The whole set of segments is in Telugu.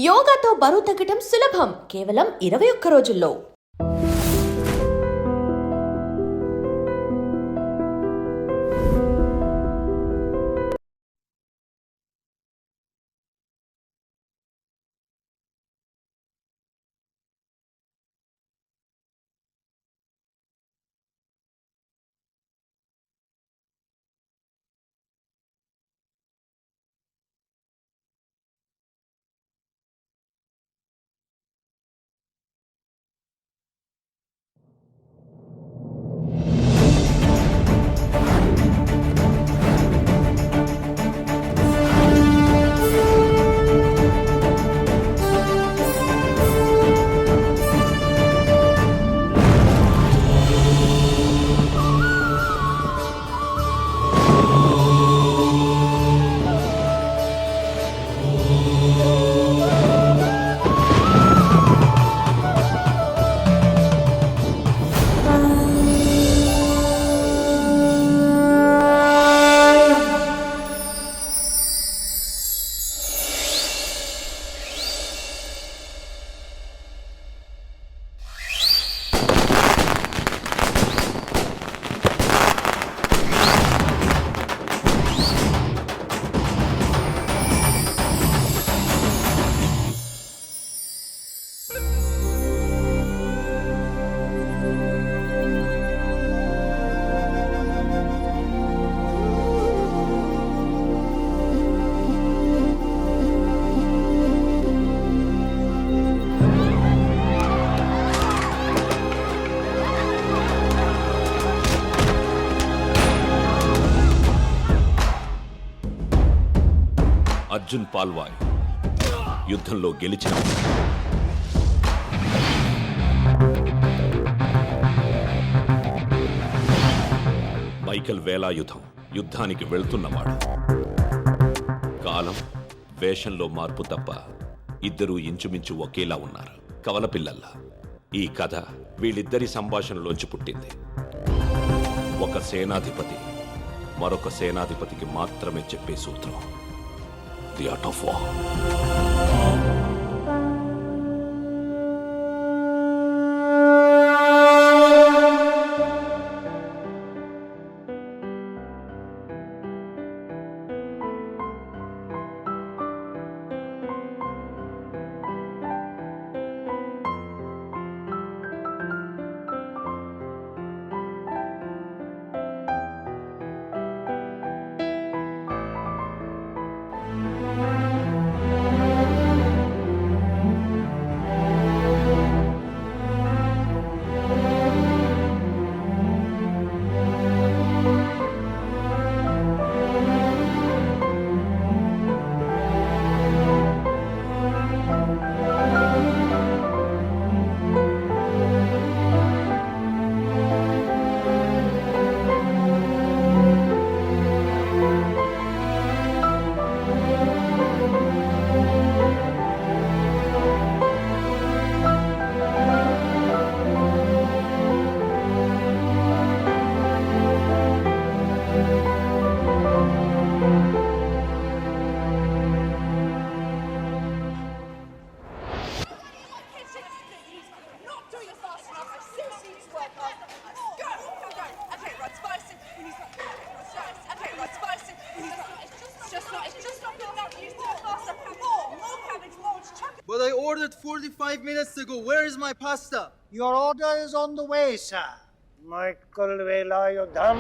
యోగాతో బరువు తగ్గటం సులభం కేవలం 21 రోజుల్లో. అర్జున్ పాల్వాయ్ యుద్ధంలో గెలిచిన మైకేల్ వేలాయుధం యుద్ధానికి వెళ్తున్నవాడు. కాలం వేషంలో మార్పు తప్ప ఇద్దరూ ఇంచుమించు ఒకేలా ఉన్నారు, కవలపిల్లల్లా. ఈ కథ వీళ్ళిద్దరి సంభాషణలోంచి పుట్టింది. ఒక సేనాధిపతి మరొక సేనాధిపతికి మాత్రమే చెప్పే సూత్రం, The Art of War. But I ordered 45 minutes ago. Where is my pasta? Your order is on the way, sir. Michael Velayudham.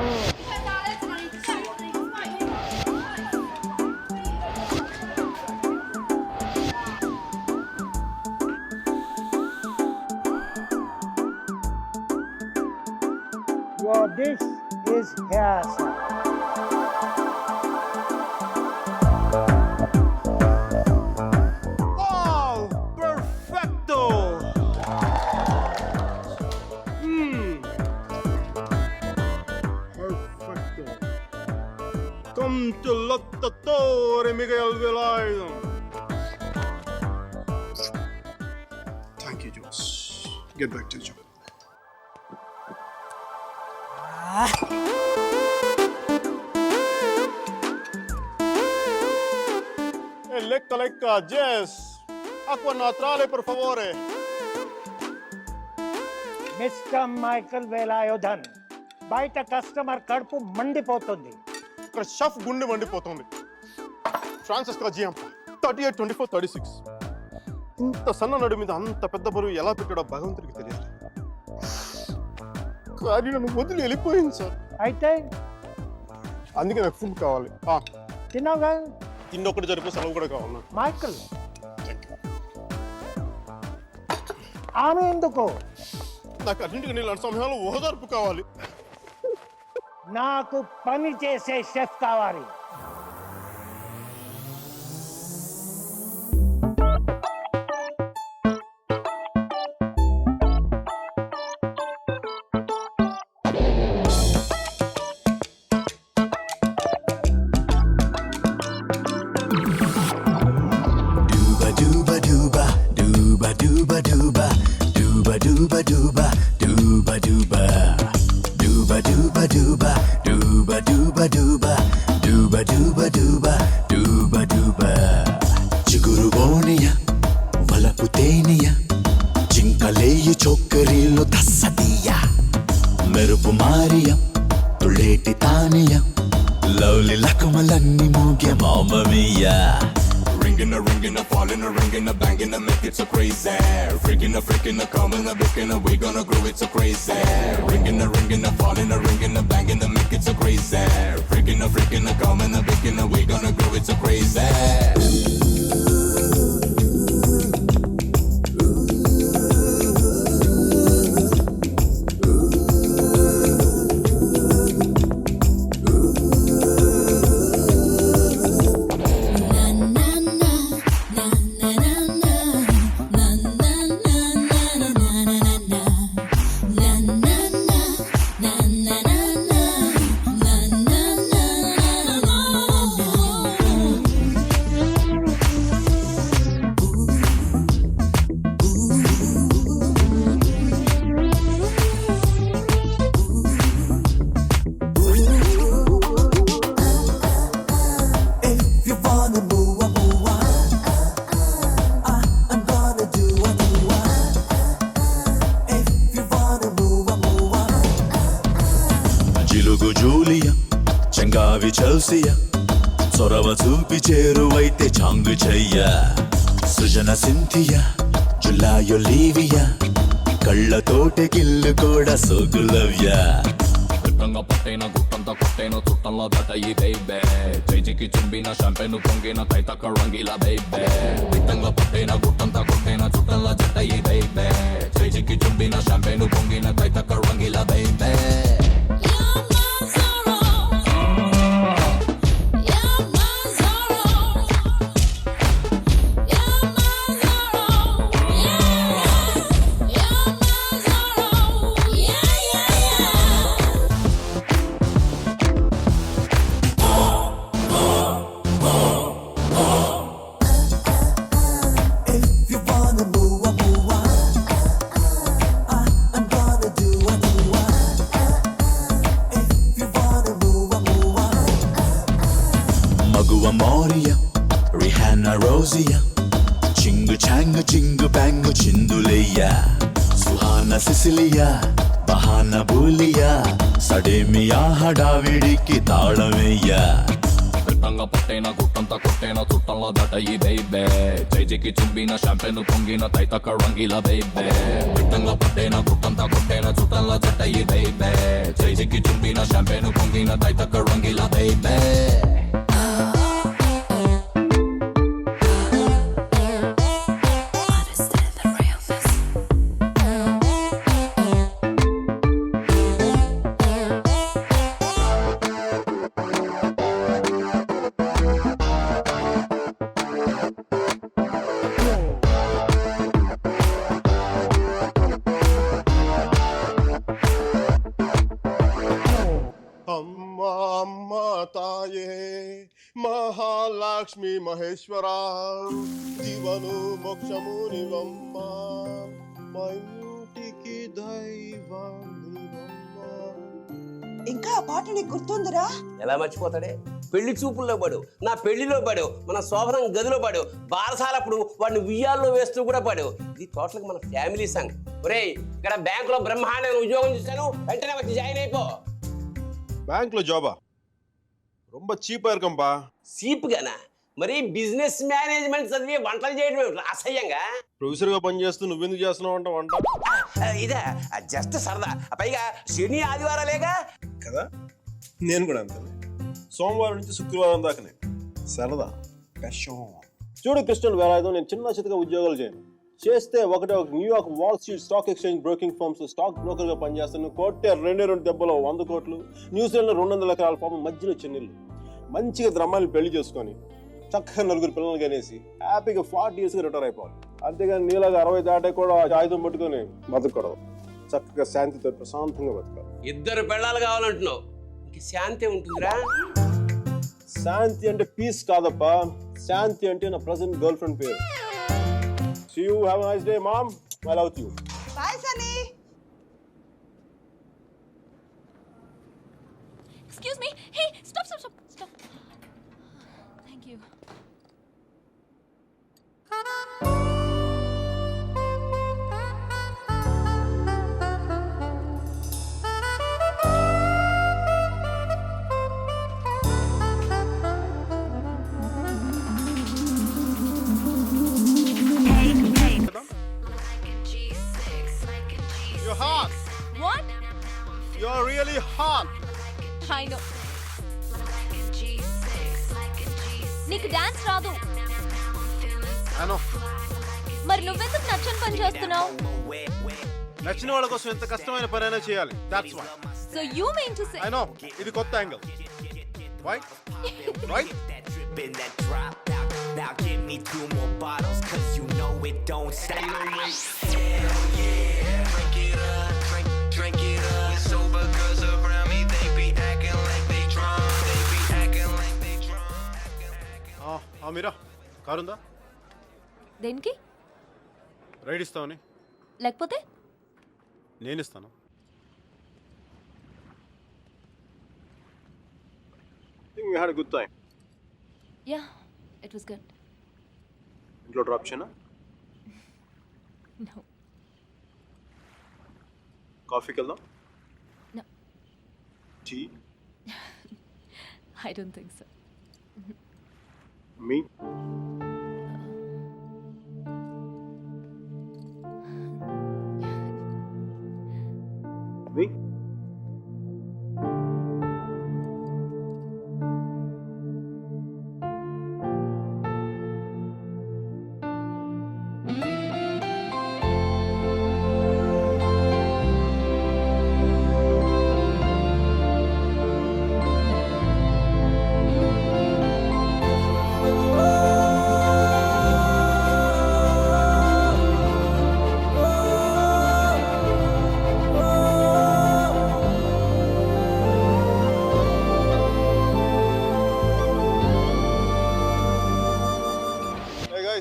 Your dish is here, sir. Come to Lottatore, Miguel Velayudham. Thank you, Josh. Get back to your job. Hey, Lekka, Jess. Acqua naturale, per favore. Mister Michael Velayudhan, బయట కస్టమర్ కడుపు మండిపోతుంది. ఇక్కడ షెఫ్ గుండె మండిపోతుంది. ఫ్రాన్సిస్కో జియాంప 38, 24, 36. ఇంత సన్న నడు మీద అంత పెద్ద బరువు ఎలా పెట్టాడో భగవంతుడికి తెలియాలి. కానీ నన్ను వదిలి వెళ్ళిపోయింది సార్. అయితే అందుకే నాకు ఫుడ్ కావాలి. తిన్నావుగా? తిన్నొక్కటి జరిపి సెలవు కూడా కావాలి నాకు. మైకల్, ఆమె ఎందుకు? నాకు అన్నింటికి నీళ్ళ సమయంలో ఓదార్పు కావాలి. నాకు పని చేసే షెఫ్ కావాలి. చిగురు బోనియ వలపు తేనియ చింకలేయు చొక్కరీలు తస్సదీయ మెరుపు మారియ తుళేటి తానియ లౌలి లకమలన్నీ మోగే మామమీయ Ringing a falling a ringing a banging a make it so crazy. Freaking a coming a booking a we gonna grow it so crazy. Ringing a falling a ringing a banging a make it so crazy. Freaking a coming a booking a we gonna grow it so crazy. జిలుగు జూలియా చెంగావి చల్సియా చొరవ చూపి చేరువైతే చాంగు చెయ్య సృజన సింథియా జులాయొలీవియా కళ్ళతోటి గిల్లు కూడా సోగులవ్యా గుట్టంగా పట్టైన గుట్టంతా కొట్టైన చుట్టంలో దటయి బేబే చేజికి చుంబిన షాంపెను పొంగిన తైతక రంగిల బేబే గుట్టంగా పట్టైన గుట్టంతా కొట్టైన చుట్టంలో జటయి బేబే చేజికి చుంబిన షాంపెను పొంగిన తైతక రంగిల బేబే మగువ మోరియా రిహానా రోజియా చింగు చాంగు చింగు బ్యాంగు చిందులయ్యా సుహాన సిసిలియా బహాన బూలియా సడేమియా హడావిడికి తాళమయ్యా గుట్టంగా పట్టైన గుట్టంతా కొట్టైన చుట్టంలో దటయి బేబే చేజికి చుంబిన షాంపెను పొంగిన తైతక రంగిల బేబే గుట్టంగా పట్టైన గుట్టంతా కొట్టైన చుట్టంలో జటయి బేబే చేజికి చుంబిన షాంపెను పొంగిన తైతక రంగిల బేబే అమ్మా అమ్మా తాయే మహాలక్ష్మి మహేశ్వర జీవను మోక్షము నివమ్మ మా ఇంటికి దైవం ఇంకా ఆ పాట నీకు గుర్తుందిరా? ఎలా మర్చిపోతాడే? పెళ్లి చూపుల్లో పడావు, నా పెళ్లిలో పడావు, మన శోభనం గదిలో పడావు, బారసాలప్పుడు వాడిని ఉయ్యాల్లో వేస్తూ కూడా పడావు. ఇది టోటల్గా మన ఫ్యామిలీ సంఘ్. ఒరేయ్, ఇక్కడ బ్యాంకులో బ్రహ్మాండమైన ఉద్యోగం చేశాను, వెంటనే వచ్చి జాయిన్ అయిపో. బ్యాంక్లో జాబా? ரொம்ப చీపా ఇరుకంపా. సీప్గానా? మరి బిజినెస్ మేనేజ్మెంట్ చదివి వంటలు చేయడం అసహ్యంగా. ప్రొఫెసర్గా పనిచేస్తూ నువ్వెందుకు చేస్తున్నావు అంట వంట? ఇదే జస్ట్ సరదా. పైగా శని ఆదివారాలేగా కదా, నేను కూడా అంతే. సోమవారం నుంచి శుక్రవారం దాకానే సరదా. చూడు కృష్ణన్ వేలాయుధం, నేను చిన్న చితగా ఉద్యోగాలు చేయను. చేస్తే ఒక New York wall street stock exchange broking firms stock broker గా పనిచేస్తాను. కోట్టే 2 దెబ్బలో 100 కోట్లు. న్యూజిలాండ్ 200 ఎకరాల పాపం, మధ్యలో చెన్నెళ్ళు. మంచిగా ద్రమ్మాన్ని పెళ్లి చేసుకొని చక్కగా 4 పిల్లలు కనేసి హ్యాపీగా 40 years రిటైర్ అయిపోవాలి. అంతేగాని నీలాగా 60 దాటే కూడా ఆయుధం పట్టుకొని బతకూడదు. చక్కగా శాంతితో ప్రశాంతంగా బతకాలి. 2 పెళ్ళాలు కావాలంటున్నావు, ఇంక శాంతి ఉంటుందిరా? శాంతి అంటే పీస్ కాదప్పా, శాంతి అంటే నా ప్రజెంట్ గర్ల్ ఫ్రెండ్ పేరు. See you, have a nice day, mom. I love you. Bye, Sunny. Excuse me. Hey, stop. Thank you. You're hot. What? You're really hot. I know. నీకు డాన్స్ రాదు. I know. మరి నువ్వెందుకు నచ్చని పని చేస్తున్నావు? నచ్చిన వాళ్ళ కోసం ఎంత కష్టమైన పనైనా చేయాలి. That's why. So you mean to say? I know. ఇది కొత్త angle. Right? Right? Now give me 2 more bottles, cause you know it don't stop. Drink it up. Sober girls around me, they be acting like they drunk. They be acting like they drunk. మీరా కారుందా? దేనికి? రైడ్ ఇస్తావని? లేకపోతే నేను ఇస్తాను. We had a good time. Yeah, it was good. ఇంట్లో డ్రాప్ చేయనా? No. కాఫీకి వెళ్దాం? No. Tea? I don't think so. మీ? మీ?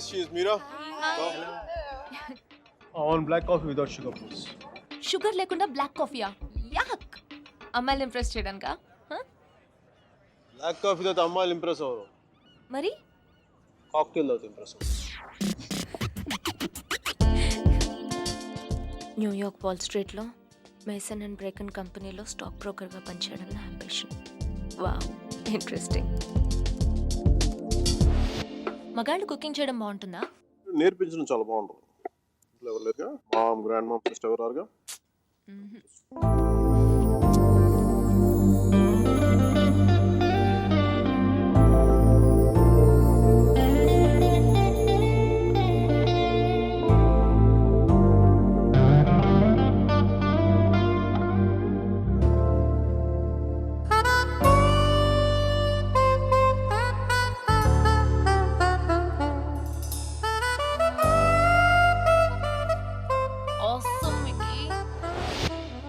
She is Meera. Hello. I want black coffee without sugar, please. Sugar లేకుండా బ్లాక్ కాఫీయా? యాక్. అమ్మాయిని ఇంప్రెస్ చేయడానికా? బ్లాక్ కాఫీ తో అమ్మాయిలు ఇంప్రెస్ అవ్వరు. మరి కాక్టైల్ తో ఇంప్రెస్ అవ్వరు. న్యూయార్క్ వాల్ స్ట్రీట్లో మేసన్ అండ్ బ్రేకన్ కంపెనీలో స్టాక్ బ్రోకర్గా పనిచేయడం నా అంబిషన్. Wow, interesting. మగాళ్ళు కుకింగ్ చేయడం బాగుంటుందా? నేర్పించడం చాలా బాగుంటుంది. ఇంట్లో ఎవరు లేక మామ్, గ్రాండ్ మామ్, సిస్టర్ ఎవరు రారుగా?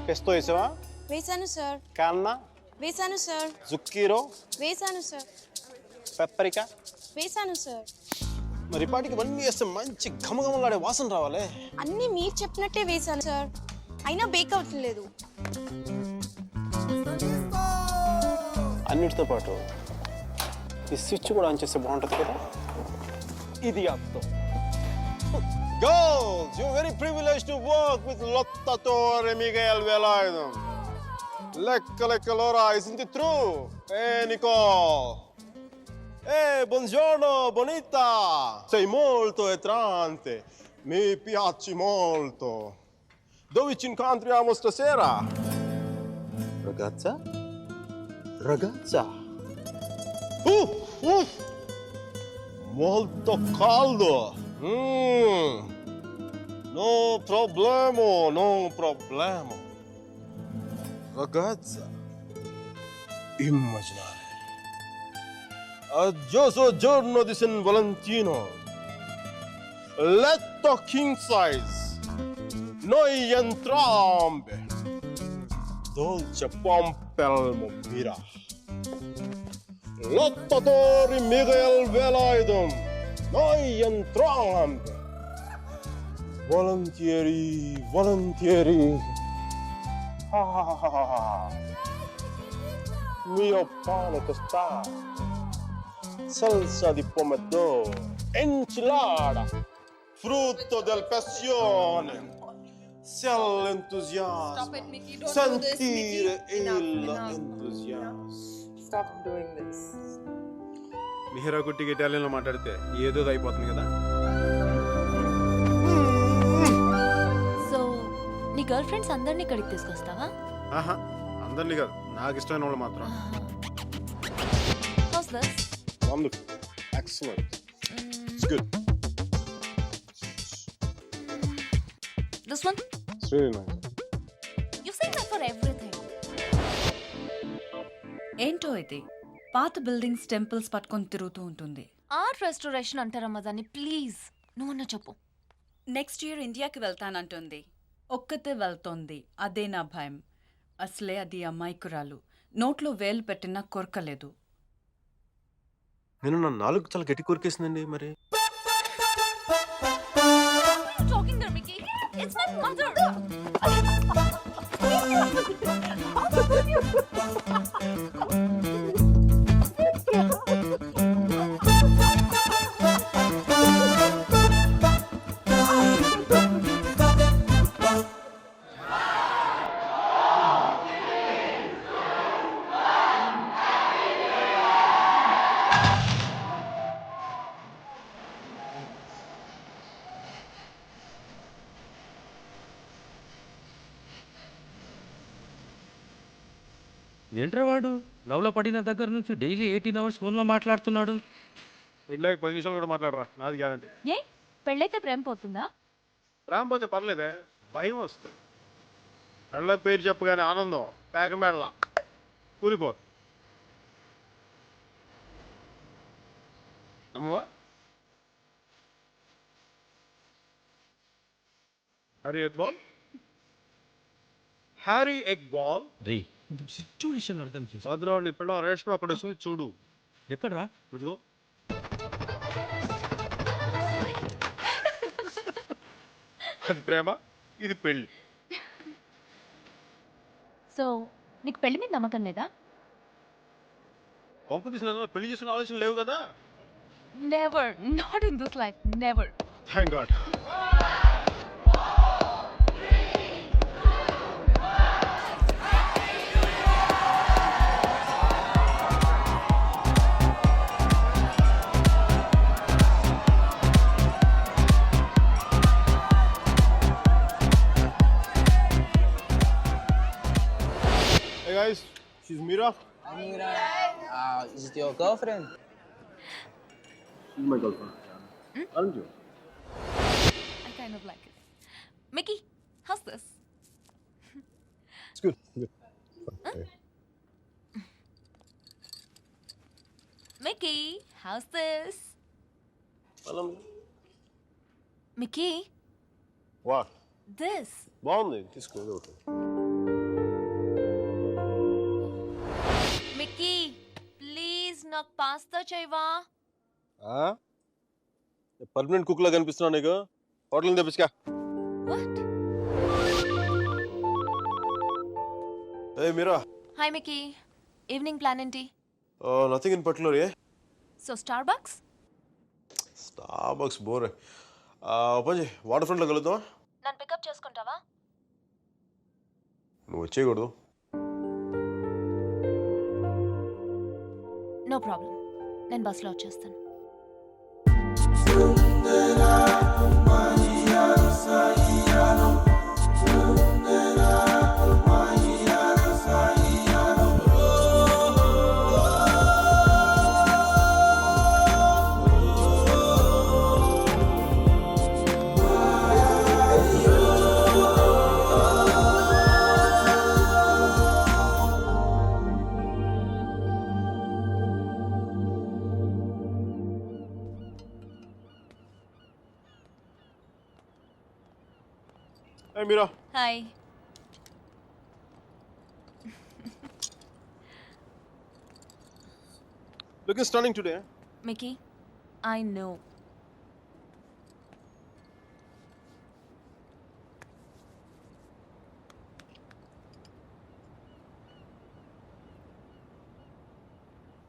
పెస్తో వేసావా? వేసాను సార్. కాన్నా వేసాను సార్. జుక్కీరో వేసాను సార్. పెప్పరికా వేసాను సార్. మరి పాటికి ఇవన్నీ వేస్తే మంచి ఘమఘమలాడే వాసన రావాలి. అన్నీ మీరు చెప్పినట్టే వేసాను సార్, అయినా బేక్ అవ్వట్లేదు. అన్నిటితో పాటు ఈ స్విచ్ కూడా ఆన్ చేస్తే బాగుంటుంది కదా. ఇది అర్థం. Girls, you're very privileged to work with Lottatore Miguel Velardo. Lecca l'ora, isn't it true? Nicole. Buongiorno, bonita. Sei molto attraente. Mi piaci molto. Dove ci incontriamo stasera? Ragazza? Ragazza? Molto caldo. No problema. Ragazza, immaginare. Aggioso giorno di San Valentino. Letto king size. Noi entrambe. Dolce pompelmo mira. Lottatore Miguel Velardo. Noi entrambe. Volentieri. Mio pane tostato. Salsa di pomodoro. Enchilada. Frutto del passione. C'è l'entusiasmo. Stop it, Mickey. Don't do this, Sentire Mickey. Enough. l'entusiasmo. Stop doing this. Mihira కుట్టికి ఇటాలియన్లో మాట్లాడితే ఏదో అయిపోతుంది కదా. సో నీ గర్ల్ ఫ్రెండ్స్ అందరినీ ఇక్కడికి తీసుకొస్తావా? ఆహా, అందరినీ కాదు, నాకు ఇష్టమైన వాళ్ళు మాత్రం. House this? Wonderful. Excellent. It's good. This one? It's really nice. You say that for everything. ఏంటో ఇది పాత బిల్డింగ్స్ టెంపుల్స్ పట్టుకొని తిరుగుతూ ఉంటుంది. ఆర్ట్ రెస్టోరేషన్ అంటారమ్మా దాన్ని. ప్లీజ్ నువ్వన్నా చెప్పు. నెక్స్ట్ ఇయర్ ఇండియాకి వెళ్తానంటుంది. ఒక్కతే వెళ్తోంది, అదే నా భయం. అసలే అది అమాయకురాలు, నోట్లో వేలు పెట్టినా కొరకలేదు. నేను నా నాలుగు చాలా గట్టి కొరికేసిందండి మరి. Talking there, Mickey. It's my mother. ఏంట్రా వాడు లవ్లో పడిన దగ్గర నుంచి డైలీ 18 hours ఫోన్లో మాట్లాడుతున్నాడు. ఇంట్లో 10 నిమిషాలు కూడా మాట్లాడరా, నాది గ్యారంటీ. ఏ పెళ్ళైతే ప్రేమ పోతుందా? రాకపోతే పర్లేదే, భయం వస్తుంది. అళ్ళ పేరు చెప్పగానే ఆనందం పేకమేడలా కూలిపో. అమ్మవా హ్యారీ ఎగ్ బాల్ రే సిచ్యువేషన్ అర్థం చేసి భద్రవాళ్ళు ఇప్పుడు రేషన్ అక్కడ చూడు. ఎక్కడరా? ఇదిగో అది ప్రేమ, ఇది పెళ్ళి. సో నీకు పెళ్లి మీద నమ్మకం లేదా? పంపు తీసిన పెళ్లి చేసుకునే ఆలోచన లేవు కదా. Never, not in this life, never. Thank God. Hey guys, she's Mira. Is it your girlfriend? She's my girlfriend. Aren't you? I kind of like it. Mickey, how's this? It's good. Good. Okay. Mickey, how's this? Mickey, What? this. బాగుంది, తీసుకో. Mickey, please నాకు పాస్తా చేయవా? పర్మనెంట్ కుక్ లా కనిపిస్తున్నావు నీకు. హోటల్ నుంచి తెప్పించుకా. What? Hey Mira. Hi Mickey. Evening plan ఏంటి? Nothing in particular, yeah? So Starbucks? Starbucks bore. పని వాటర్ ఫ్రంట్లో కలుద్దామా? నన్ను పికప్ చేసుకుంటావా? నువ్వు వచ్చేయకూడదు. నో ప్రాబ్లం, నేను బస్లో వచ్చేస్తాను. Hey Mira, hi. looking stunning today. Mickey, I know.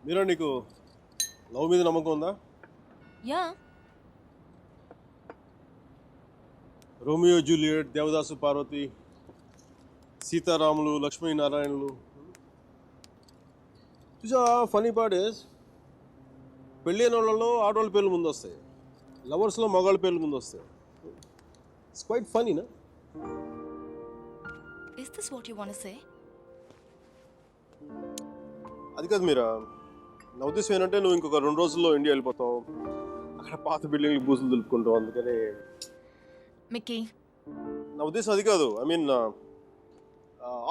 Meera, నీకు లవ్ మీద నమ్మకం ఉందా? Yeah. Romeo Juliet, Devdas Parvati, సీతారాములు, లక్ష్మీనారాయణులు. చూసా, ఫనీ పార్ట్ ఇస్ పెళ్ళి అయిన వాళ్ళలో ఆడవాళ్ళ పేర్లు ముందు వస్తాయి, లవర్స్లో మగాళ్ళ పేర్లు ముందు వస్తాయి. ఇట్స్ క్వైట్ ఫనీనా? Is this what you want to say? అది కాదు మీరా, నా ఉద్దేశం ఏంటంటే నువ్వు ఇంకొక 2 రోజుల్లో ఇండియా వెళ్ళిపోతావు, అక్కడ పాత బిల్డింగ్లు బూజులు దులుపుకుంటావు. అందుకని మికీ, నా ఉద్దేశం అది కాదు. ఐ మీన్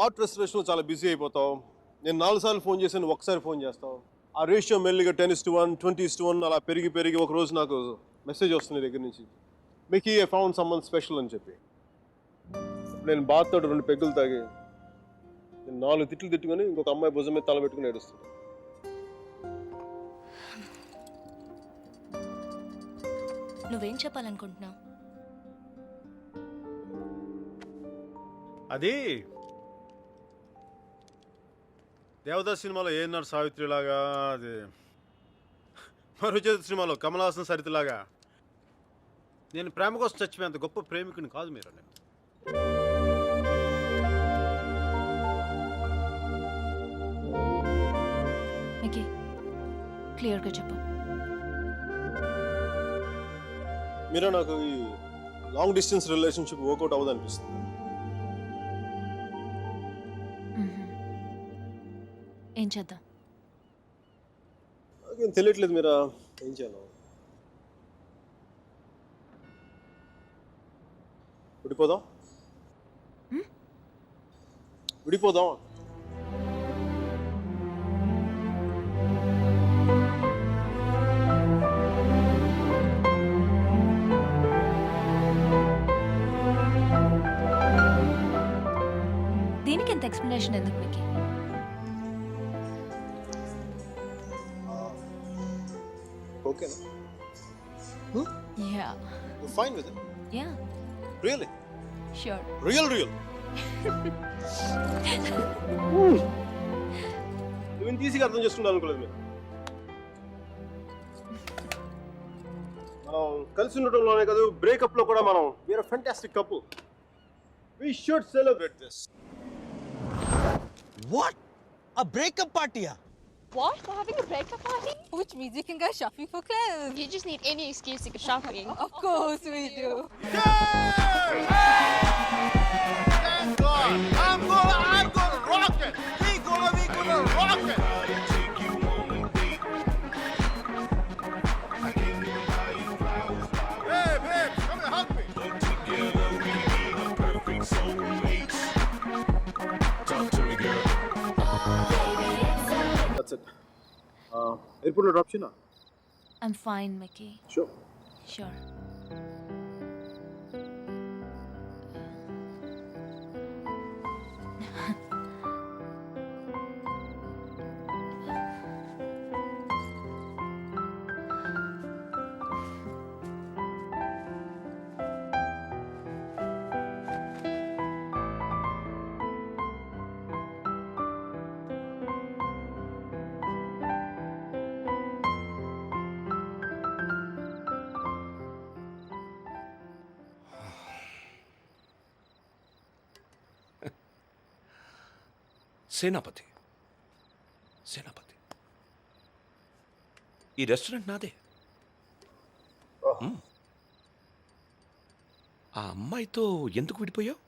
ఆర్ట్ రెస్టరేషన్లో చాలా బిజీ అయిపోతావు. నేను 4 సార్లు ఫోన్ చేశాను, ఒకసారి ఫోన్ చేస్తావు. ఆ రేషియో మెల్లిగా 10:1, 20:1 అలా పెరిగి ఒక రోజు నాకు మెసేజ్ వస్తుంది దగ్గర నుంచి, Mickey I found someone special అని చెప్పి. నేను బాత్తో 2 పెగ్గులు తాగి నేను 4 తిట్లు తిట్టుకొని ఇంకొక అమ్మాయి భుజం మీద తల పెట్టుకుని ఏడుస్తాను. నువ్వేం చెప్పాలనుకుంటున్నావు? అది దేవదాస్ సినిమాలో ఏఎన్ఆర్ సావిత్రిలాగా, అది మరుచేతి సినిమాలో కమల్ హాసన్ సరితలాగా నేను ప్రేమ కోసం చచ్చిపోయేంత గొప్ప ప్రేమికుని కాదు మీరు. నేను మికీ, క్లియర్గా చెప్పు. మీరా, నాకు ఈ లాంగ్ డిస్టెన్స్ రిలేషన్షిప్ వర్కౌట్ అవ్వదు అనిపిస్తుంది. ఏం చేద్దాం? నాకేం తెలియట్లేదు మీరా, ఏం చేయాలి? విడిపోదాం. విడిపోదాం. దీనికి ఎంత ఎక్స్ప్లెనేషన్ ఎందుకు మికీ? ఓకేనా? Yeah. You're fine with it? Yeah, Really? Sure. Real. నువ్వు ఇంత ఈజీగా అర్థం చేసుకుంటావు అనుకోలేదు మీరు. మనం కలిసి ఉండటంలోనే కాదు, బ్రేకప్ లో కూడా మనం we are a fantastic couple. We should celebrate this. What? A breakup party? What? We're having a breakup party? Which means you can go shopping for clothes. You just need any excuse to go shopping. Of course we do. Thank God. I'm gonna rock it. We gonna rock it. Hey, babe, come and hug me. That's it. ఎయిర్పోర్ట్లో డ్రాప్ చేయనా? I'm fine Mickey. Sure. Sure. Senapati. ఈ రెస్టారెంట్ నాదే. ఆ అమ్మాయితో ఎందుకు విడిపోయావు?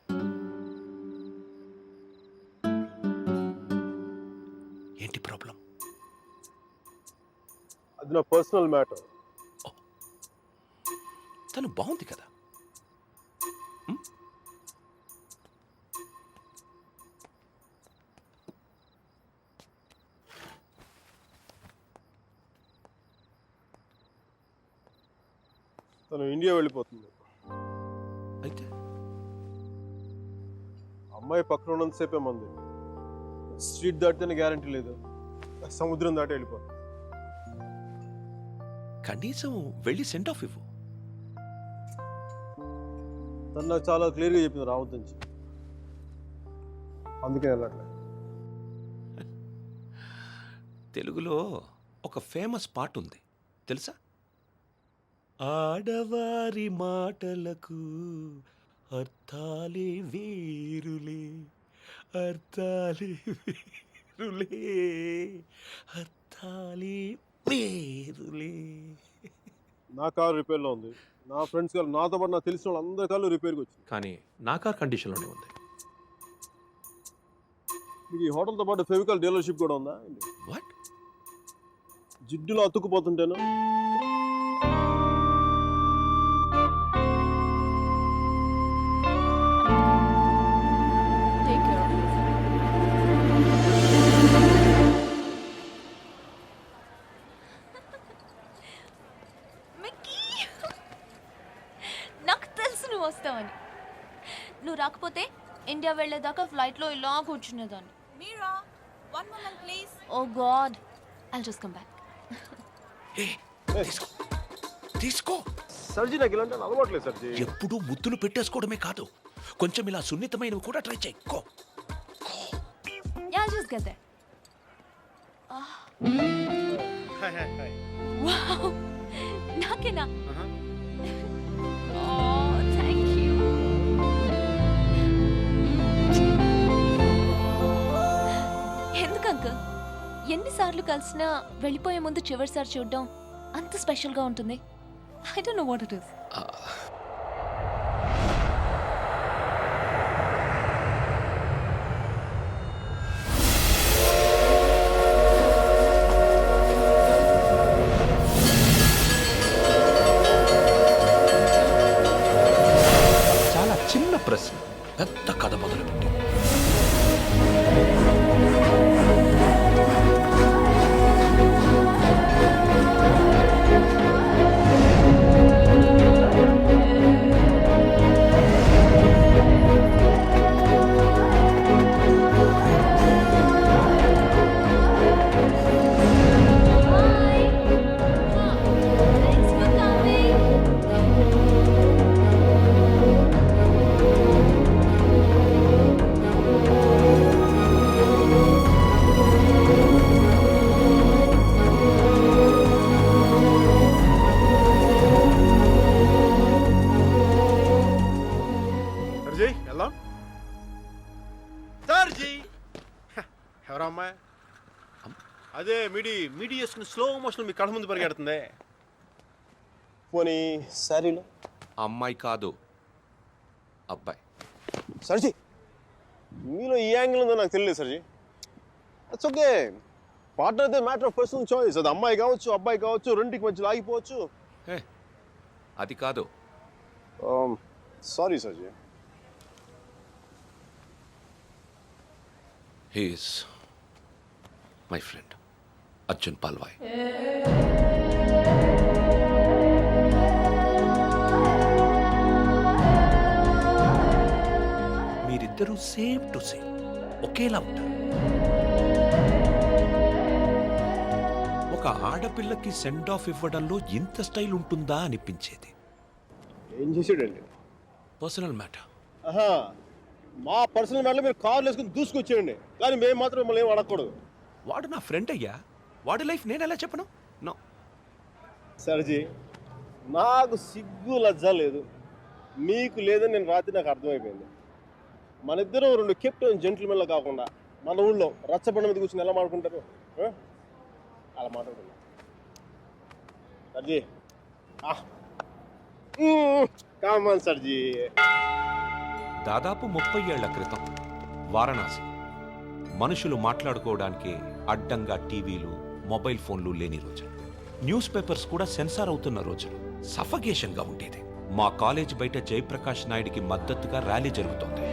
ఏంటి ప్రాబ్లం? అది నా పర్సనల్ మ్యాటర్. తను బాగుంది కదా. తను ఇండియా వెళ్ళిపోతుంది. అయితే అమ్మాయి పక్కన ఉన్నంతసేపే మంది. స్ట్రీట్ దాటితేనే గ్యారంటీ లేదు, సముద్రం దాటి వెళ్ళిపోతుంది. కనీసం వెళ్ళి సెండ్ ఆఫ్ ఇవ్వు. తను నాకు చాలా క్లియర్గా చెప్పింది రావద్దని చెప్పి. అందుకే వెళ్ళట్లే. తెలుగులో ఒక ఫేమస్ పాట ఉంది తెలుసా? ఆడవారి మాటలకు అర్థాలే వేరులే, అర్థాలే వేరులే, అర్థాలే వేరులే. నా కారు రిపేర్లో ఉంది. నా ఫ్రెండ్స్ కారు, నాతో పాటు నాకు తెలిసిన వాళ్ళు అందరి కార్లు రిపేర్కి వచ్చింది. కానీ నా కార్ కండిషన్లోనే ఉంది. మీకు ఈ హోటల్తో పాటు ఫెవికాల్ డీలర్షిప్ కూడా ఉందా? వాట్? జిడ్డులో అతుక్కుపోతుంటేను. Take care of yourself. Mickey, నాకు తెలుసు నువ్వు వస్తావని. నువ్వు రాకపోతే ఇండియా వెళ్ళేదాకా ఫ్లైట్లో ఇలా కూర్చునేదాన్ని. Mira, one moment please. Oh God, I'll just come back. తీసుకో. సర్జీ నాకు ఇలాంటి అలవాట్లేదు సర్జీ. ఎప్పుడూ ముద్దులు పెట్టేసుకోవడమే కాదు, కొంచెం ఇలా సున్నితమైనవి కూడా ట్రై చేయి. Yeah, I'll just get there. Wow, నాకేనా? Oh, thank you. ఎందుకు అంకుల్ ఎన్నిసార్లు కలిసినా వెళ్ళిపోయే ముందు చివరిసారి చూడడం అంత స్పెషల్గా ఉంటుంది? I don't know what it is. చాలా చిన్న ప్రశ్న పెద్ద కథ మొదలుపెట్టి. సర్జీ వెళ్దాం. సర్జీ ఎవరా అమ్మాయి? అదే మీడి చేసుకుని స్లో మోషన్ మీ కళ్ళ ముందు పరిగెడుతుంది. పోనీ శారీలో అమ్మాయి కాదు, అబ్బాయి. సర్జీ మీలో ఈ యాంగిల్ ఉందో నాకు తెలియదు సర్జీ. It's okay. పార్ట్నర్ అయితే మ్యాటర్ ఆఫ్ పర్సనల్ చాయిస్. అది అమ్మాయి కావచ్చు, అబ్బాయి కావచ్చు, రెండింటికి మధ్యలో ఆగిపోవచ్చు. అది కాదు. Sorry sir ji. He is my friend Arjun Palvai. మీరిద్దరూ సేమ్ టు సేమ్ ఒకేలా ఉంటారు. ఒక ఆడపిల్లకి సెండ్ ఆఫ్ ఇవ్వడంలో ఇంత స్టైల్ ఉంటుందా అనిపించేది. ఏం చేసాడండి? Personal matter. మా పర్సనల్ మ్యాటర్లో మీరు కార్లు వేసుకుని దూసుకొచ్చేయండి, కానీ మేము మాత్రం మిమ్మల్ని ఏం అడగకూడదు. వాడు నా ఫ్రెండ్ అయ్యా, వాడి లైఫ్ నేను ఎలా చెప్పను? నో సర్జీ, నాకు సిగ్గు లజ్జ లేదు, మీకు లేదని నేను రాత్రి నాకు అర్థమైపోయింది. మన ఇద్దరం రెండు కెప్టెన్ జెంటిల్మెన్లా కాకుండా మన ఊళ్ళో రచ్చబండ మీద కూర్చొని ఎలా మాట్లాడుకుంటారు అలా మాట్లాడుకున్నాం సర్జీ కామన్ సర్జీ. దాదాపు 30 ఏళ్ల క్రితం వారణాసి మనుషులు మాట్లాడుకోవడానికి అడ్డంగా టీవీలు మొబైల్ ఫోన్లు లేని రోజులు, న్యూస్ పేపర్స్ కూడా సెన్సార్ అవుతున్న రోజులు. సఫకేషన్ గా ఉండేది. మా కాలేజ్ బయట జయప్రకాష్ నాయుడికి మద్దతుగా ర్యాలీ జరుగుతోంది.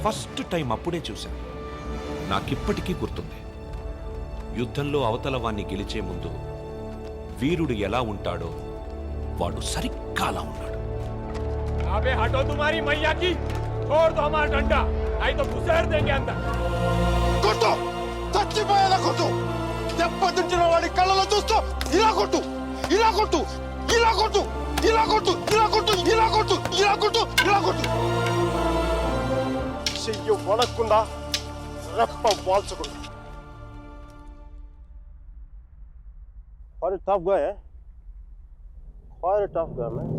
ఫస్ట్ టైం అప్పుడే చూశాను. నాకిప్పటికీ గుర్తుంది. యుద్ధంలో అవతల వాణ్ణి గెలిచే ముందు వీరుడు ఎలా ఉంటాడో వాడు సరిగ్గా అలా ఉన్నాడు. అబే హటో తుమారీ మయ్యా కి छोड़ दो हमारा डंडा नहीं तो घुसेड़ देंगे अंदर. కొట్టు, చచ్చిపోయేలా కొట్టు. దెబ్బతించిన వాడి కళ్ళలో చూస్తూ ఇలా కొట్టు, ఇలా కొట్టు, ఇలా కొట్టు, ఇలా కొట్టు, ఇలా కొట్టు, ఇలా కొట్టు, ఇలా కొట్టు, ఇలా కొట్టు. చెయ్యి వణక్కుండా, రెప్ప వాల్చకుండా. Quite a tough guy, eh? Quite a tough guy, man.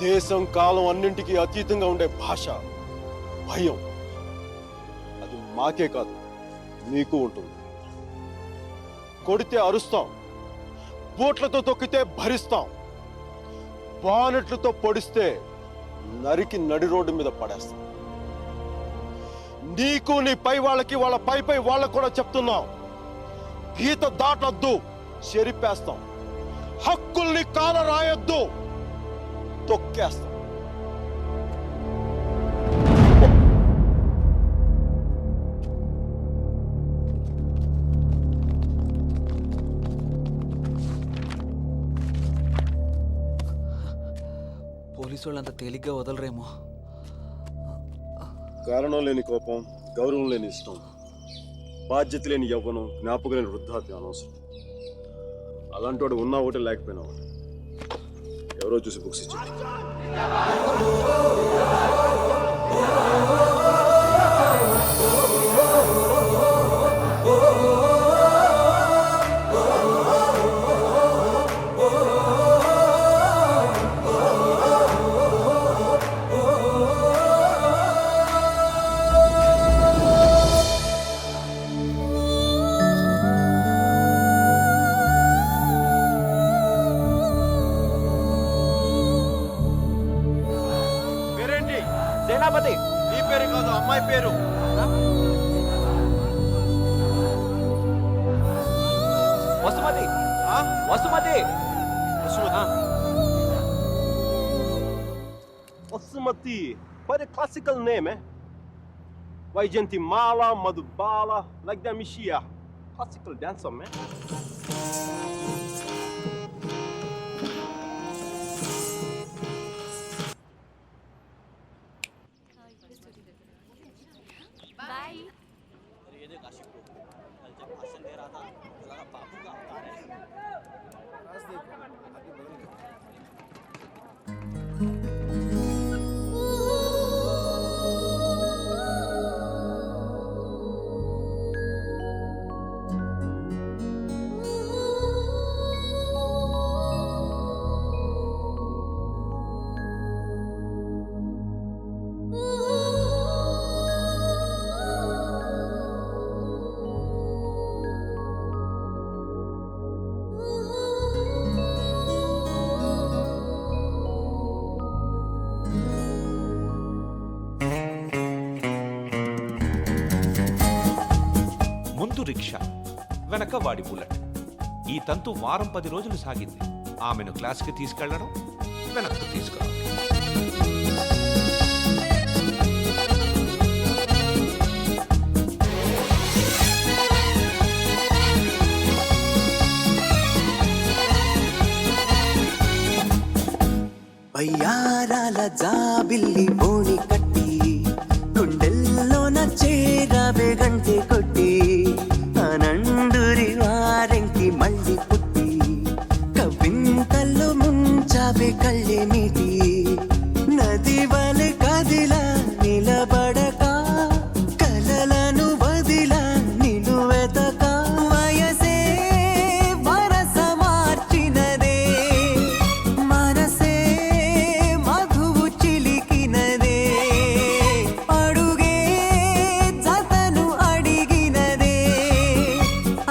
దేశం కాలం అన్నింటికీ అతీతంగా ఉండే భాష భయం, అది మాకే కాదు మీకు ఉంటుంది. కొడితే అరుస్తాం, బోట్లతో తొక్కితే భరిస్తాం, బానెట్లతో పొడిస్తే నరికి నడి రోడ్డు మీద పడేస్తాం. నీకు నీ పై వాళ్ళకి వాళ్ళ పై వాళ్ళకు కూడా చెప్తున్నాం, గీత దాటొద్దు, చెరిపేస్తాం. హక్కుల్ని కాల రాయొద్దు, తొక్కేస్తాం. పోలీసు వాళ్ళు అంత తేలిగ్గా వదలరేమో. కారణం లేని కోపం, గౌరవం లేని ఇష్టం, బాధ్యత లేని యవ్వనం, జ్ఞాపకం లేని వృద్ధాప్యం అనవసరం. అలాంటి వాడు ఉన్నా ఒకటి లేకపోయినా ఒకటి. ఎవరో చూసి బుక్స్ ఇచ్చారు. పేరేంటి? సేనాపతి. నీ పేరు కాదు, అమ్మాయి పేరు. వసుమతి. ఆ? Vasumathi. Osumati, quite a classical name, eh? Vaijanti Mala, Madhubala, like that Mishia. Classical dancer, man. ముందు రిక్షా, వెనక వాడి బుల్లెట్. ఈ తంతు వారం 10 రోజులు సాగింది. ఆమెను క్లాస్కి తీసుకెళ్లడం, వెనక్కు తీసుకురావడం. వయ్యారాల జాబిల్లి బోని కట్టి, గుండెల్లోన చేరావే గంటె కొట్టి, ఆనందురి వారెంకి మళ్ళీ పుట్టి, కవింతల్లో ముంచావే కళ్ళే నీటి, నది వలె కదిలా నిలబడక, కలలను వదిలా నిలువెతక, వయసే వరస మార్చినదే, మనసే మధువు చిలికినదే, అడుగే జతను అడిగినదే,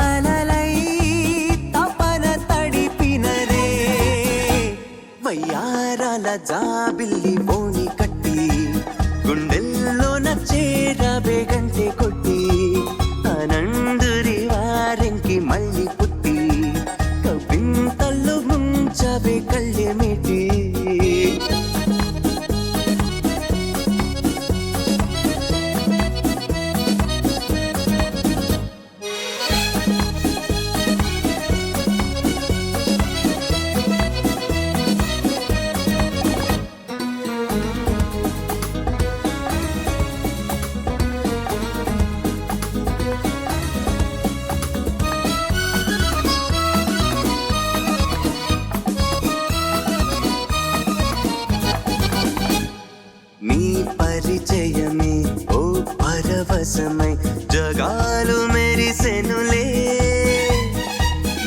అలలై తపన తడిపినదే, వయ్యారాల జాబిల్లి బోని కట్టి, గుండెల్లోన చేరావే గంటె కొట్టి, ఆనందురి వారెంకి మళ్ళీ పుట్టి, కవింతల్లో ముంచవే కళ్ళె మిటి. నీ పరిచయమే ఓ పరవశమై జగాలు మెరిసెనులే,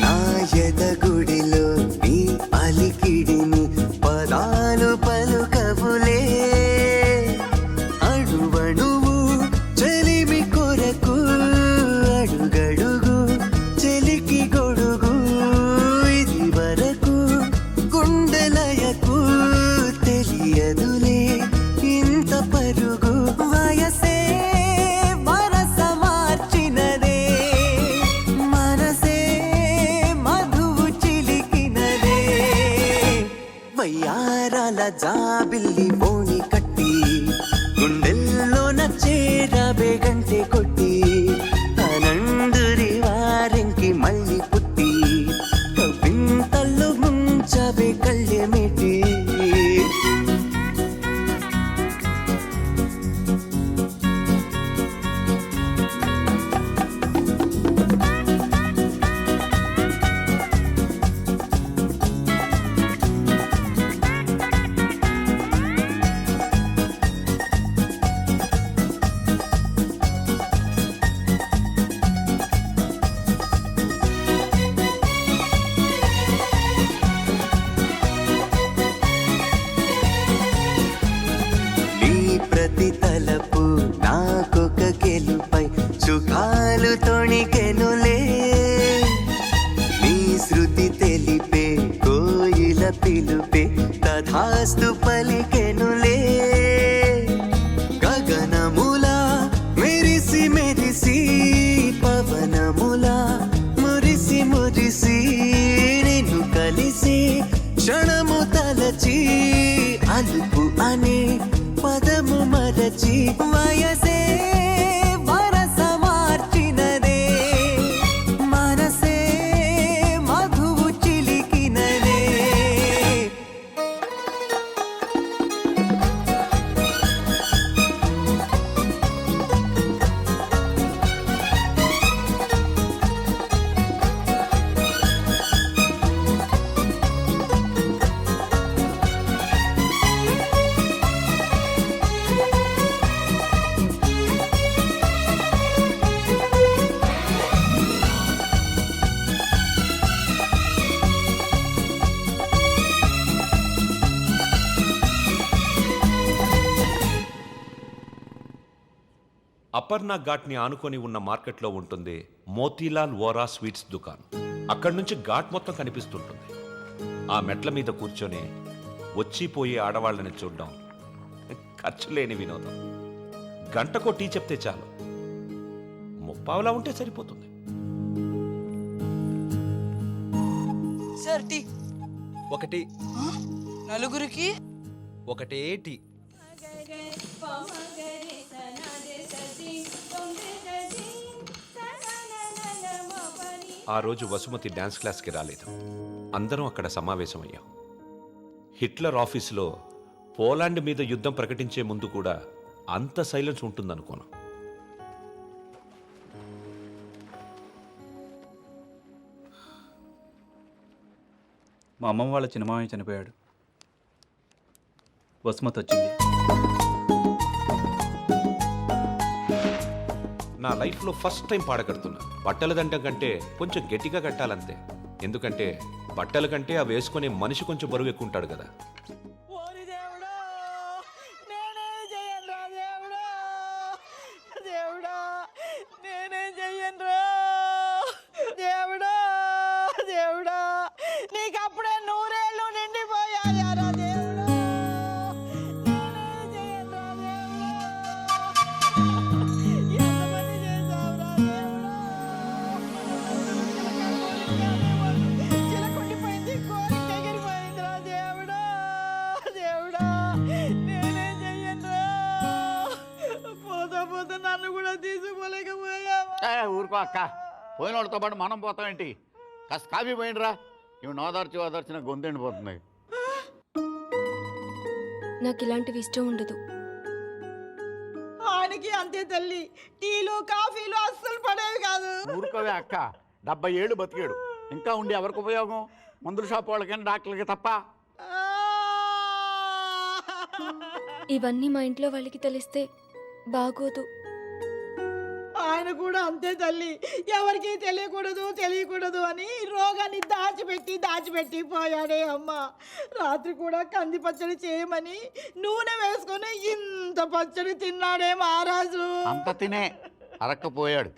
నా ఎదగుడిలో నీ అలికిడిని పదాలు పలుకవులే, అడువడువు చెలిమి కొరకు, అడుగడుగు చెలికి గొడుగు, ఇది వరకు గుండెలయకు తెలియదులే ఇంత పరుగు, వయసే వలపు నాకొక గెలుపై సుఖాలు తొణికెనులే నీ శృతి తెలిపే కోయిల పిలుపే తథాస్తు పలికెనులే గగనములా మెరిసి మెరిసి పవనములా మురిసి మురిసి నిన్ను కలిసి క్షణము తలచి అలుపు అనే పదము మరచి వయసే వరస మార్చినదే మనసే మధువు చిలికినదే అపర్ణ ఘాట్ని ఆనుకొని ఉన్న మార్కెట్లో ఉంటుంది మోతీలాల్ వోరా స్వీట్స్ దుకాన్. అక్కడి నుంచి ఘాట్ మొత్తం కనిపిస్తుంటుంది. ఆ మెట్ల మీద కూర్చొని వచ్చిపోయే ఆడవాళ్ళని చూడడం ఖర్చు లేని వినోదం. గంటకో టీ చెప్తే చాలు, ముప్పావులా ఉంటే సరిపోతుంది. సార్ టీ ఒకటి నలుగురికి ఒకటే టీ. ఆ రోజు వసుమతి డాన్స్ క్లాస్కి రాలేదు. అందరం అక్కడ సమావేశమయ్యాం. హిట్లర్ ఆఫీసులో పోలాండ్ మీద యుద్ధం ప్రకటించే ముందు కూడా అంత సైలెన్స్ ఉంటుందనుకోను. మా అమ్మమ్మ వాళ్ళ చిన్నమామయ్య చనిపోయాడు. వసుమతి వచ్చింది. నా లైఫ్లో ఫస్ట్ టైం పాడ కడుతున్నా. బట్టల దండం కంటే కొంచెం గట్టిగా కట్టాలంతే. ఎందుకంటే బట్టల కంటే అవి వేసుకునే మనిషి కొంచెం బరువు ఎక్కువ ఉంటాడు కదా. ఊరుకో అక్క, పోయిన వాళ్ళతో పాటు మనం పోతామేంటి? కాస్త కాఫీ పోయిండ్రా. ఇవి ఓదార్చి ఓదార్చిన గొంతెండిపోతుంది. నాకు ఇలాంటివి ఇష్టం ఉండదు. ఆయనకి అంతే తల్లి, టీలు కాఫీలు అస్సలు పడేవి కాదు. ఊరుకోవే అక్క, 70 ఏళ్ళు బతికాడు. ఇంకా ఉండి ఎవరికి ఉపయోగం? మందుల షాప్ వాళ్ళకైనా డాక్టర్లకి తప్ప. ఇవన్నీ మా ఇంట్లో వాళ్ళకి తెలిస్తే బాగోదు. ఆయన కూడా అంతే తల్లి, ఎవరికి తెలియకూడదు అని రోగాన్ని దాచిపెట్టి పోయాడే అమ్మ. రాత్రి కూడా కంది పచ్చడి చేయమని నూనె వేసుకొని ఇంత పచ్చడి తిన్నాడే మహారాజు. అంత తినే అరక్కపోయాడు.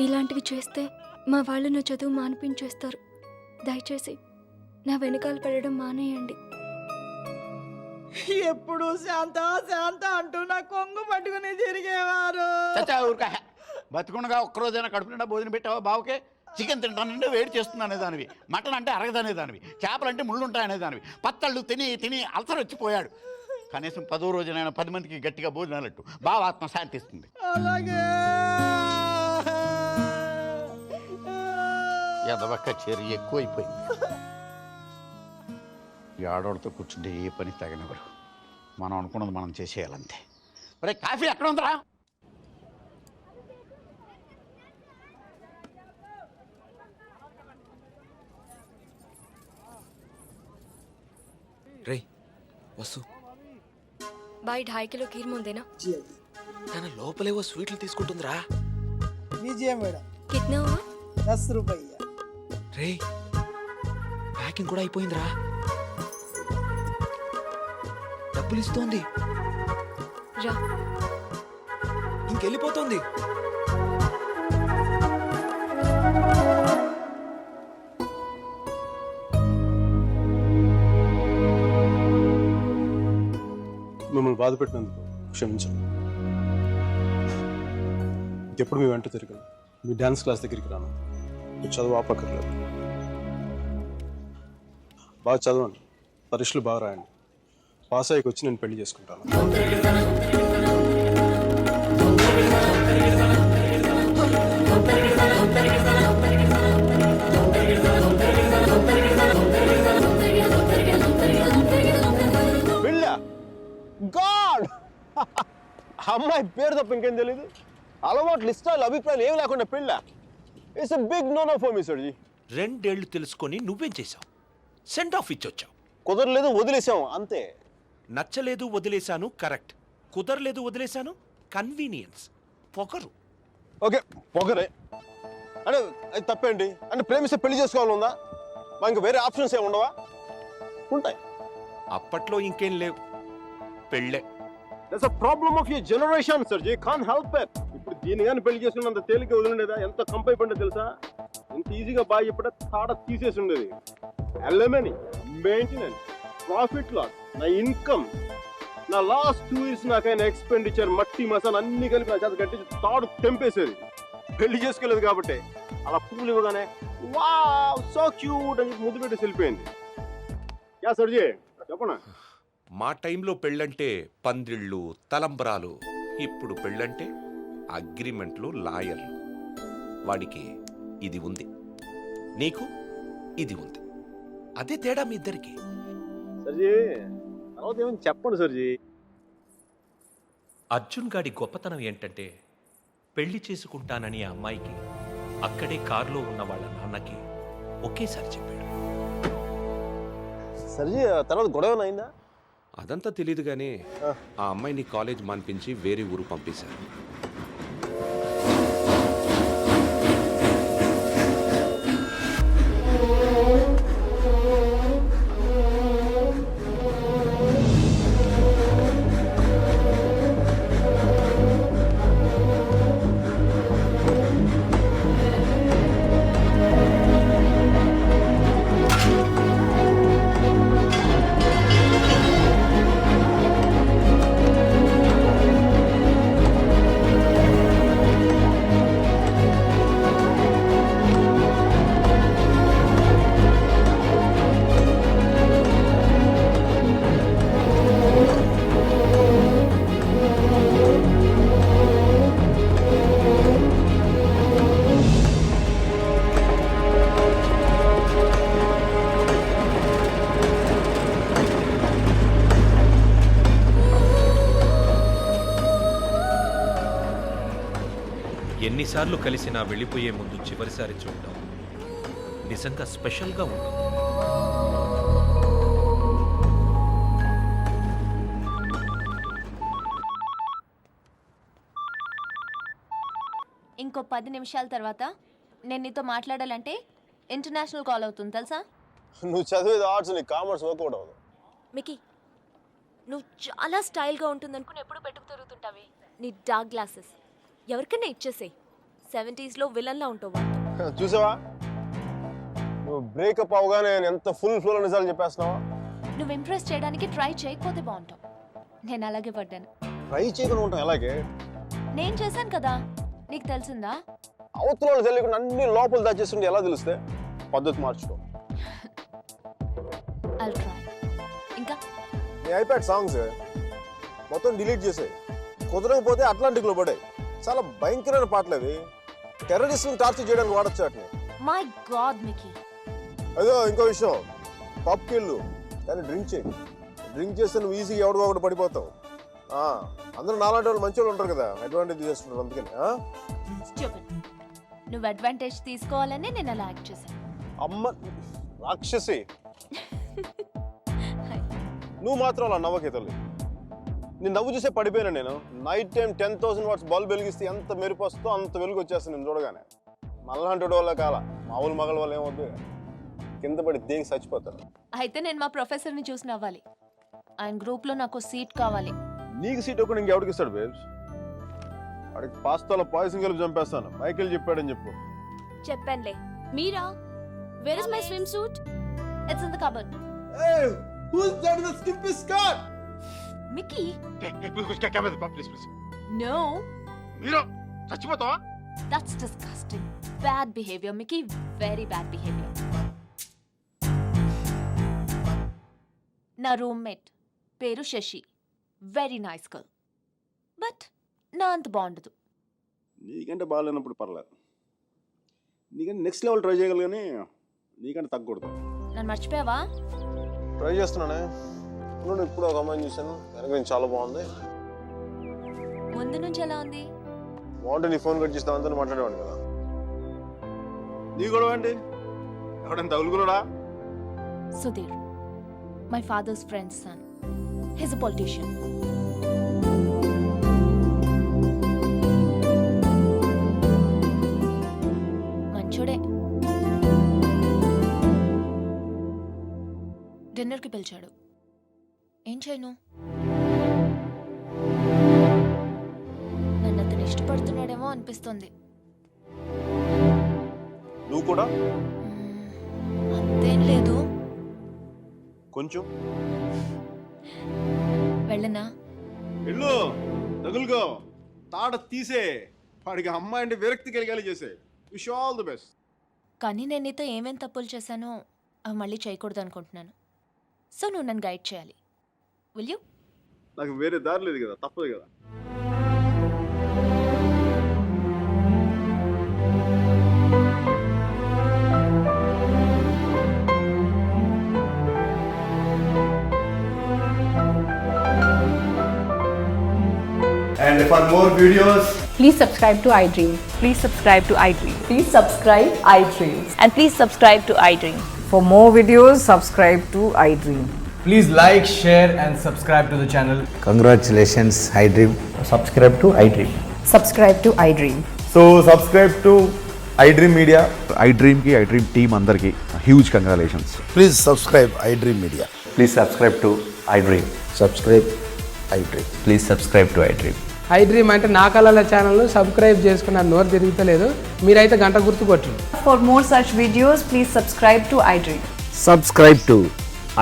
ఇలాంటివి చేస్తే మా వాళ్ళు నా చదువు మానిపించేస్తారు. దయచేసి నా వెనకాల పడడం మానేయండి. ఎప్పుడు శాంత అంటూ నా కొంగు పట్టుకుని తిరిగేవారు. ఊరికా బతుకుండగా ఒక్కరోజైనా కడుపు నిండా భోజనం పెట్టావా బావుకే? చికెన్ తింటానంటే వేడి చేస్తుంది అనేదానివి, మటన్ అంటే అరగదనేదానివి, చేపలంటే ముళ్ళు ఉంటాయనేదానివి. పత్తళ్ళు తిని అల్సర్ వచ్చిపోయాడు. కనీసం 10వ రోజునైనా 10 మందికి గట్టిగా భోజనాలట్టు బావ ఆత్మ శాంతిస్తుంది. అలాగే ఎదవక్క చేరి ఎక్కువైపోయింది. ఈ ఆడవాళ్ళతో కూర్చుంటే ఏ పని తగనివ్వరు. మనం అనుకున్నది మనం చేసేయాలంతే. ఒరే కాఫీ ఎక్కడ ఉందిరా? రే వసు, బాయ్ 2.5 కిలో కీర్ ముందేనా? తన లోపలేవో స్వీట్లు తీసుకుంటుందిరా. కిట్నా హువా? 10 రూపాయ. రే ప్యాకింగ్ కూడా అయిపోయిందిరా. డబ్బులు ఇస్తోంది. రా. ఇంకెళ్ళిపోతుంది. మిమ్మల్ని బాధ పెట్టినందుకు క్షమించండి. ఎప్పుడు మీ వెంట తిరిగాను, మీ డ్యాన్స్ క్లాస్ దగ్గరికి రాను, మీ చదువు ఆపక్కర్లేదు. బాగా చదవండి, పరీక్షలు బాగా రాయండి. పాస్ అయ్యకి వచ్చి నేను పెళ్లి చేసుకుంటాను. గాడ్ అమ్మాయి పేరు తప్ప ఇంకేం తెలీదు. అలవాట్లు, ఇష్టాలు, అభిప్రాయాలు ఏమి లేకుండా పెళ్ళ. It's a big no no for me sir ji. 2 ఏళ్ళు తెలుసుకొని నువ్వేం చేశావు? సెండ్ ఆఫ్ ఇచ్చొచ్చావు. కుదరలేదు, వదిలేసాం అంతే. నచ్చలేదు, వదిలేశాను, కరెక్ట్. కుదరలేదు, వదిలేశాను, కన్వీనియన్స్. పొగరు. ఓకే, పొగరే అంటే అది తప్పేంటి? అంటే ప్రేమిస్తే పెళ్లి చేసుకోవాలని ఉందా? మా ఇంకా వేరే ఆప్షన్స్ ఏమి ఉండవా? ఉంటాయి. అప్పట్లో ఇంకేం లేవు, పెళ్ళే. That's a problem of your generation sir ji. Can't help it. ఇప్పుడు దీని కానీ పెళ్లి చేసుకున్నంత తేలిక వదిలిండేదా? ఎంత కంపై పడ్డా తెలుసా? ఎంత ఈజీగా బాగా చెప్పడా తాడ తీసేసి ఉండేది. ఎల్ఎంఎని, మెయింటెనెన్స్, ప్రాఫిట్ లాస్, నా ఇన్కమ్, నా లాస్ట్ 2 years నాకైనా ఎక్స్పెండిచర్, మట్టి మసాలా అన్ని కలిపి నా చేత కట్టి తాడు తెంపేసేది. పెళ్లి చేసుకోలేదు కాబట్టి అలా పువ్వులు ఇవ్వగానే వావ్ సో క్యూట్ అని ముద్దు పెట్టి వెళ్ళిపోయింది. యా సర్జీ చెప్పనా? మా టైంలో పెళ్ళంటే పందిళ్ళు, తలంబరాలు. ఇప్పుడు పెళ్ళంటే అగ్రిమెంట్లు, లాయర్లు. వాడికి ఇది ఉంది, నీకు ఇది ఉంది. అదే తేడా మీ ఇద్దరికి. సర్జీ తర్వాత ఏమని చెప్పండి సర్జీ. అర్జున్ గాడి గొప్పతనం ఏంటంటే పెళ్లి చేసుకుంటానని ఆ అమ్మాయికి అక్కడే కారులో ఉన్న వాళ్ళ నాన్నకి ఒకేసారి చెప్పాడు. సర్జీ తర్వాత గొడవ అయిందా? అదంతా తెలియదు కానీ ఆ అమ్మాయిని కాలేజ్ మాన్పించి వేరే ఊరు పంపేశారు. ఎన్నిసార్లు కలిసినా వెళ్ళిపోయే ముందు చివరిసారి చూడటం నిజంగా స్పెషల్గా ఉంటుంది. ఇంకో 10 నిమిషాల తర్వాత నేను నీతో మాట్లాడాలంటే ఇంటర్నేషనల్ కాల్ అవుతుంది తెలుసా? నువ్వు చదివేది ఆర్ట్స్, నీ కామర్స్ వర్కౌట్ అవ్వదు. మికీ, నువ్వు చాలా స్టైల్గా ఉంటుంది అనుకుని ఎప్పుడు పెట్టుకు తిరుగుతుంటావి. నీ డార్క్ గ్లాసెస్ ఎవరికైనా ఇచ్చేసేయి. 70s విలన్లా ఉంటావు. చూసావా, నువ్వు బ్రేకప్ అవగానే ఎంత ఫుల్ ఫ్లోలో నిజాలు చెప్పేస్తున్నావా? నువ్వు ఇంప్రెస్ చేయడానికి ట్రై చేయకపోతే బాగుంటావు. నేను అలాగే పడ్డాను. ట్రై చేయకుండా ఉంటాం ఎలాగే? నేను చేశాను కదా, నీకు తెలిసిందా? అవతల వాళ్ళు తెలియకుండా అన్ని లోపల దాచేస్తుంటే ఎలా తెలుస్తే? పద్ధతి మార్చుకో. I'll try. ఇంకా నీ ఐప్యాడ్ సాంగ్స్ మొత్తం డిలీట్ చేసే. కుదరకపోతే అట్లాంటిక్లో పడే. చాలా భయంకరమైన పాటలు అవి. టెర్రరిస్ట్ని టార్చర్ చేయడానికి వాడచ్చు వాటిని. My God Mickey. అదో ఇంకో విషయం, పబ్కి వెళ్ళు కానీ డ్రింక్ చేయి. డ్రింక్ చేస్తే నువ్వు ఈజీగా ఎవడో ఒకటి పడిపోతావు. అందరూ నాలాంటి వాళ్ళు మంచి వాళ్ళు ఉంటారు కదా, అడ్వాంటేజ్ చేసుకుంటారు. అందుకని నువ్వు అడ్వాంటేజ్ తీసుకోవాలని నేను అలా యాక్ట్ చేశాను. అమ్మ రాక్షసి, నువ్వు మాత్రం అలా నవ్వకే తల్లి. నేను నవ్వు చూసే పడిపోయినా. నేను నైట్ టైం 10,000 watts బల్బ్ వెలిగిస్తే ఎంత మెరుపు వస్తుందో అంత వెలుగు వచ్చేస్తుంది నేను చూడగానే. మళ్ళంటి వల్ల కాల, మామూలు మగల వల్ల ఏమవుద్దు, కింద పడి దేనికి చచ్చిపోతారు. అయితే నేను మా ప్రొఫెసర్ని చూసి నవ్వాలి. ఆయన గ్రూప్లో నాకు సీట్ కావాలి. నీకు సీట్ ఒకటి ఇంకెవరికి ఇస్తాడు బేబ్స్? వాడికి పాస్తాలో పాయసం కలిపి చంపేస్తాను. మైకేల్ చెప్పాడని చెప్పు. చెప్పానులే. Meera? Where is my swim suit? It's in the cupboard. Hey, who's that in the skimpy skirt? Mickey? Please please. No. మీరు చచ్చిపోతావా? That's disgusting. Bad behavior, Mickey. Very bad behavior. నా రూమ్మేట్ పేరు Shashi. Very nice girl. But నా అంత బాగుండదు. నీకంటే బాగాలేనప్పుడు పర్లేదు. నీకంటే నెక్స్ట్ లెవెల్ ట్రై చేయగలరు కానీ నీకంటే తగ్గకూడదు. నన్ను మర్చిపోయావా? ట్రై చేస్తున్నానే. ఇప్పుడు ఒక అమ్మాయిని చూశాను, వెనక నుంచి చాలా బాగుంది. ముందు నుంచి ఎలా ఉంది? బాగుంటే నీ ఫోన్ కట్ చేసి దాంతో మాట్లాడేవాడు కదా. నీ గొడవ ఏంటి? ఎవడైనా తగులుకున్నాడా? Sudheer, my father's friend's son. He's a politician. మంచోడే. డిన్నర్కి పిలిచాడు. ఏం చేయను? నన్ను అతను ఇష్టపడుతున్నాడేమో అనిపిస్తుంది. నువ్వు కూడా? అంతేం లేదు. కొంచెం వెళ్ళనా? వెళ్ళు, తగులుకో, తాడ తీసే. వాడికి అమ్మాయి అంటే విరక్తి కలిగేలా చేసే. Wish all the best. కానీ నేను నీతో ఏమేం తప్పులు చేశానో అవి మళ్ళీ చేయకూడదు అనుకుంటున్నాను. సో నువ్వు నన్ను గైడ్ చేయాలి. Will you? నాకు వేరే దారి లేదు కదా, తప్పదు కదా. And for more videos, Please subscribe to iDream. Please subscribe to iDream. Please subscribe iDream. And please subscribe to iDream. For more videos, subscribe to iDream. please like, share and subscribe to the channel. Congratulations, iDream. Subscribe to iDream. Subscribe to iDream. So subscribe to iDream Media. iDream కి iDream టీమ్ అందరికి huge congratulations. Please subscribe iDream Media. Please subscribe to iDream. Subscribe iDream. Please subscribe to iDream. iDream అంటే నా కళల ఛానల్ సబ్స్క్రైబ్ చేసుకున్న నోరు తిరుగుతలేదు. మీరైతే గంట గుర్తు కొట్టండి. For more such videos, please subscribe to iDream. Subscribe to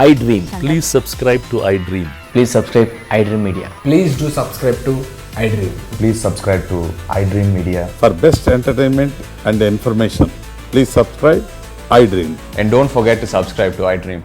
iDream. Please subscribe to iDream. Please subscribe iDream Media. Please do subscribe to iDream. Please subscribe to iDream Media. For best entertainment and information, please subscribe iDream. And don't forget to subscribe to iDream.